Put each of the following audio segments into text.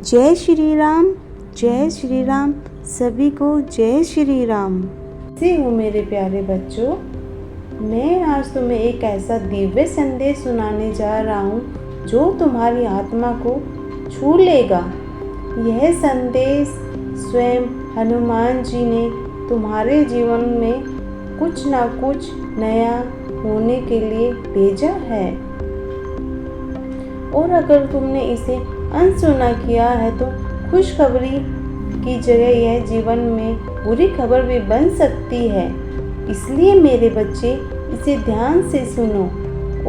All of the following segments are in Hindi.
जय श्री राम, जय श्री राम। सभी को जय श्री राम। कैसे हो मेरे प्यारे बच्चों? मैं आज तुम्हें एक ऐसा दिव्य संदेश सुनाने जा रहा हूँ जो तुम्हारी आत्मा को छू लेगा। यह संदेश स्वयं हनुमान जी ने तुम्हारे जीवन में कुछ ना कुछ नया होने के लिए भेजा है। और अगर तुमने इसे अनसुना किया है तो खुशखबरी की जगह यह जीवन में बुरी खबर भी बन सकती है। इसलिए मेरे बच्चे इसे ध्यान से सुनो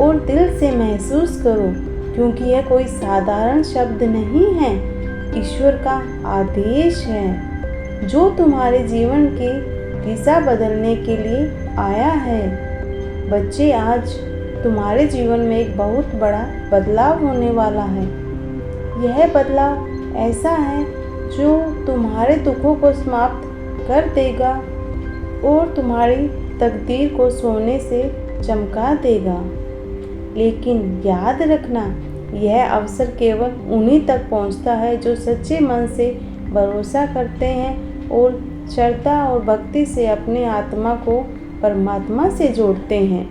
और दिल से महसूस करो, क्योंकि यह कोई साधारण शब्द नहीं है, ईश्वर का आदेश है जो तुम्हारे जीवन की दिशा बदलने के लिए आया है। बच्चे, आज तुम्हारे जीवन में एक बहुत बड़ा बदलाव होने वाला है। यह बदलाव ऐसा है जो तुम्हारे दुखों को समाप्त कर देगा और तुम्हारी तकदीर को सोने से चमका देगा। लेकिन याद रखना, यह अवसर केवल उन्हीं तक पहुंचता है जो सच्चे मन से भरोसा करते हैं और श्रद्धा और भक्ति से अपनी आत्मा को परमात्मा से जोड़ते हैं।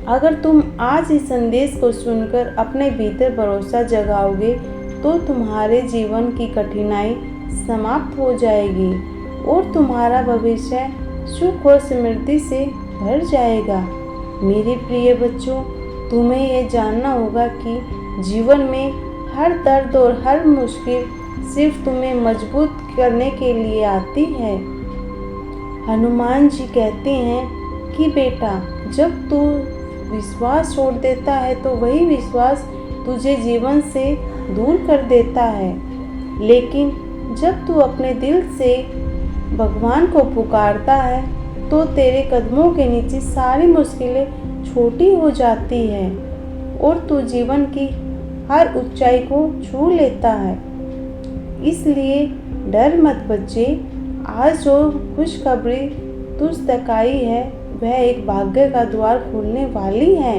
अगर तुम आज इस संदेश को सुनकर अपने भीतर भरोसा जगाओगे तो तुम्हारे जीवन की कठिनाई समाप्त हो जाएगी और तुम्हारा भविष्य सुख और समृद्धि से भर जाएगा। मेरे प्रिय बच्चों, तुम्हें यह जानना होगा कि जीवन में हर दर्द और हर मुश्किल सिर्फ तुम्हें मजबूत करने के लिए आती है। हनुमान जी कहते हैं कि बेटा, जब तू विश्वास छोड़ देता है तो वही विश्वास तुझे जीवन से दूर कर देता है, लेकिन जब तू अपने दिल से भगवान को पुकारता है तो तेरे कदमों के नीचे सारी मुश्किलें छोटी हो जाती है और तू जीवन की हर ऊंचाई को छू लेता है। इसलिए डर मत बच्चे, आज जो खुशखबरी तुझ तक आई है वह एक भाग्य का द्वार खोलने वाली है।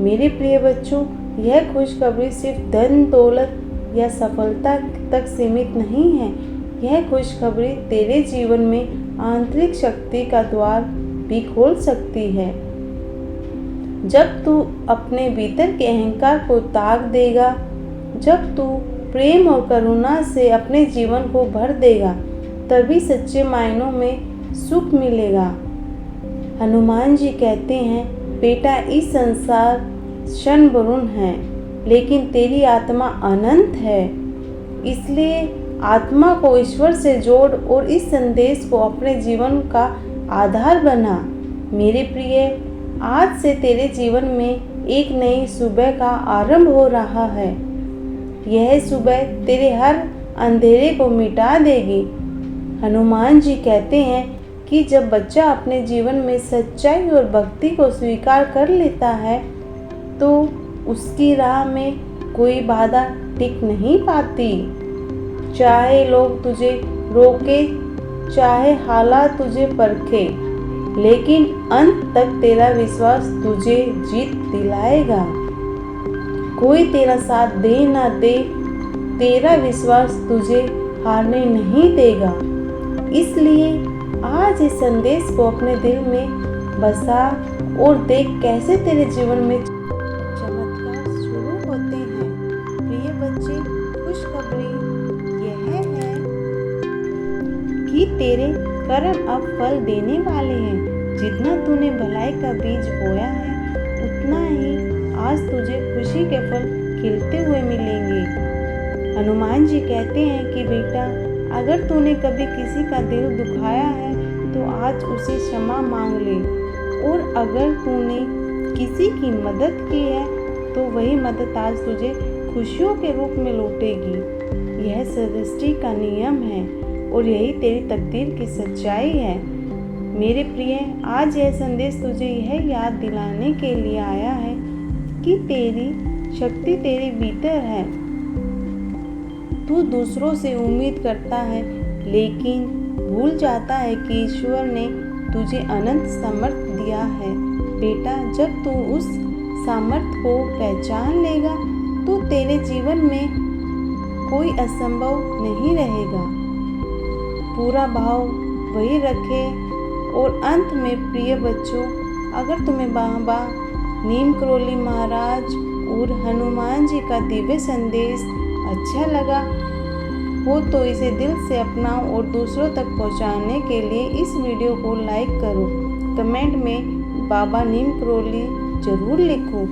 मेरे प्रिय बच्चों, यह खुशखबरी सिर्फ धन दौलत या सफलता तक सीमित नहीं है। यह खुशखबरी तेरे जीवन में आंतरिक शक्ति का द्वार भी खोल सकती है। जब तू अपने भीतर के अहंकार को त्याग देगा, जब तू प्रेम और करुणा से अपने जीवन को भर देगा, तभी सच्चे मायनों में सुख मिलेगा। हनुमान जी कहते हैं, बेटा, इस संसार क्षण भंगुर है, लेकिन तेरी आत्मा अनंत है। इसलिए आत्मा को ईश्वर से जोड़ और इस संदेश को अपने जीवन का आधार बना। मेरे प्रिय, आज से तेरे जीवन में एक नई सुबह का आरंभ हो रहा है। यह सुबह तेरे हर अंधेरे को मिटा देगी। हनुमान जी कहते हैं कि जब बच्चा अपने जीवन में सच्चाई और भक्ति को स्वीकार कर लेता है तो उसकी राह में कोई बाधा टिक नहीं पाती। चाहे लोग तुझे रोके, चाहे हालात तुझे परखे, लेकिन अंत तक तेरा विश्वास तुझे जीत दिलाएगा। कोई तेरा साथ दे ना दे, तेरा विश्वास तुझे हारने नहीं देगा। इसलिए आज इस संदेश को अपने दिल में बसा और देख कैसे तेरे जीवन में चमत्कार शुरू होते हैं। प्रिय बच्चे, खुशखबरी यह है कि तेरे कर्म अब फल देने वाले हैं। जितना तूने भलाई का बीज बोया है, उतना ही आज तुझे खुशी के फल खिलते हुए मिलेंगे। हनुमान जी कहते हैं कि बेटा, अगर तूने कभी किसी का दिल दुखाया है तो आज उसे क्षमा मांग ले, और अगर तूने किसी की मदद की है तो वही मदद आज तुझे खुशियों के रूप में लौटेगी। यह सृष्टि का नियम है और यही तेरी तकदीर की सच्चाई है। मेरे प्रिय, आज यह संदेश तुझे यह याद दिलाने के लिए आया है कि तेरी शक्ति तेरे भीतर है। तू दूसरों से उम्मीद करता है, लेकिन भूल जाता है कि ईश्वर ने तुझे अनंत सामर्थ्य दिया है। बेटा, जब तू उस सामर्थ्य को पहचान लेगा तो तेरे जीवन में कोई असंभव नहीं रहेगा। पूरा भाव वही रखें। और अंत में प्रिय बच्चों, अगर तुम्हें बाबा नीम करोली महाराज और हनुमान जी का दिव्य संदेश अच्छा लगा हो तो इसे दिल से अपनाओ और दूसरों तक पहुंचाने के लिए इस वीडियो को लाइक करो। कमेंट में बाबा नीम करोली जरूर लिखो।